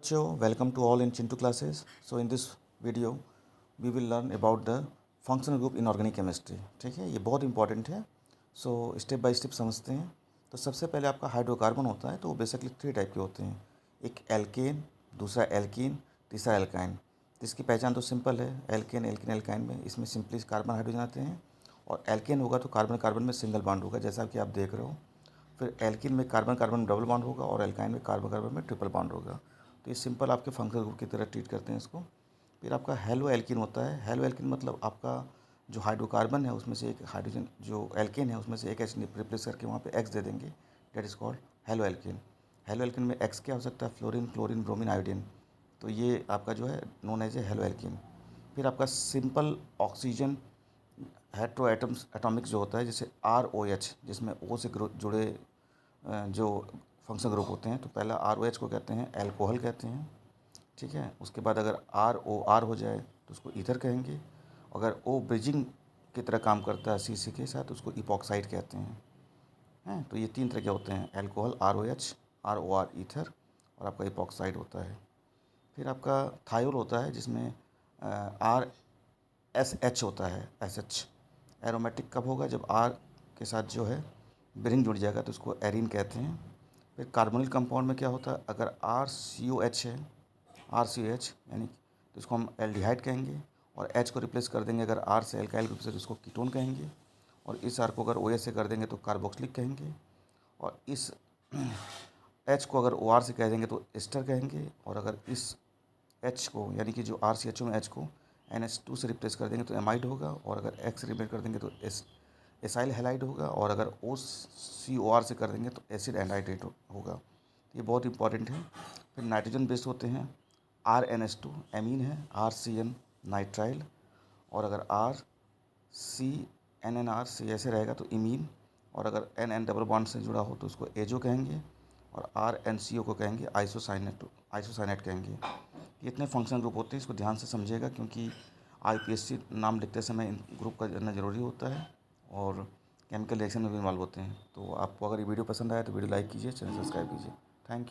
So, welcome to all in Chintu classes. So, in this video, we will learn about the functional group in organic chemistry. ठीक है, ये बहुत important है. So step by step समझते हैं. तो सबसे पहले आपका हाइड्रोकार्बन होता है, तो वो बेसिकली 3 टाइप के होते हैं. एक एल्केन, दूसरा एल्कीन, तीसरा एल्काइन. इसकी पहचान तो सिंपल है. एल्केन एल्कीन एल्काइन में इसमें सिंपली कार्बन हाइड्रोजन आते हैं. और एल्केन होगा तो कार्बन कार्बन में सिंगल बॉन्ड होगा, जैसा कि आप देख रहे हो. फिर एल्कीन में कार्बन कार्बन में डबल बॉन्ड होगा और एल्काइन में कार्बन कार्बन में ट्रिपल बॉन्ड होगा. तो ये सिंपल आपके फंक्शनल ग्रुप की तरह ट्रीट करते हैं इसको. फिर आपका हेलो एल्कीन होता है. हेलो एल्कीन मतलब आपका जो हाइड्रोकार्बन है उसमें से एक हाइड्रोजन, जो एल्केन है उसमें से एक एच रिप्लेस करके वहाँ पे एक्स दे देंगे. That is called halo alkene. Halo alkene में एक्स क्या हो सकता है? Fluorine, chlorine, bromine, iodine. तो ये आपका जो है known as a halo alkene. फिर आपका simple oxygen hetero atoms atomic जो होता है, जैसे ROH, जिसमें O से जुड़े जो फंक्शनल ग्रुप होते हैं. तो पहला ROH को कहते हैं एल्कोहल कहते हैं. ठीक है. उसके बाद अगर ROR हो जाए तो उसको ईथर कहेंगे. अगर O ब्रिजिंग की तरह काम करता है CC के साथ, उसको इपॉक्साइड कहते हैं. तो ये 3 तरह के होते हैं: एल्कोहल, ROH, ROR ईथर, और आपका इपॉक्साइड होता है. फिर आपका थायोल होता है, जिसमें RSH होता है. SH एरोमेटिक कब होगा? जब R के साथ जो है ब्रिंग जुड़ जाएगा तो उसको एरीन कहते हैं. फिर कार्बोनिल कंपाउंड में क्या होता है? अगर RCOH है, RCOH यानी, तो इसको हम एल्डिहाइड कहेंगे. और H को रिप्लेस कर देंगे अगर R से एल्काइल ग्रुप से, तो इसको कीटोन कहेंगे. और इस R को अगर OH से कर देंगे तो कार्बोक्सिलिक कहेंगे. और इस H को अगर OR से कह देंगे तो एस्टर कहेंगे. और अगर इस H को, यानी कि जो RCHO में H को NH2 से रिप्लेस कर देंगे तो एमाइड होगा. और अगर X से रिप्लेस कर देंगे तो एसाइल हैलाइड होगा. और अगर OCOR से कर देंगे तो एसिड एंडाइड्रेट होगा. ये बहुत इंपॉर्टेंट है. फिर नाइट्रोजन बेस्ड होते हैं. RNH2 एमीन है, RCN नाइट्राइल. और अगर RCNNR से ऐसे रहेगा तो इमीन. और अगर NN डबल बॉन्ड से जुड़ा हो तो उसको एजो कहेंगे. और RNCO को कहेंगे आइसोसाइनेट कहेंगे. ये इतने फंक्शनल ग्रुप होते हैं, इसको ध्यान से समझिएगा, क्योंकि IPSC नाम लिखते समय इन ग्रुप का जानना ज़रूरी होता है. और केमिकल रिएक्शन में भी इन्वॉल्व होते हैं. तो आपको अगर ये वीडियो पसंद आया तो वीडियो लाइक कीजिए, चैनल सब्सक्राइब कीजिए.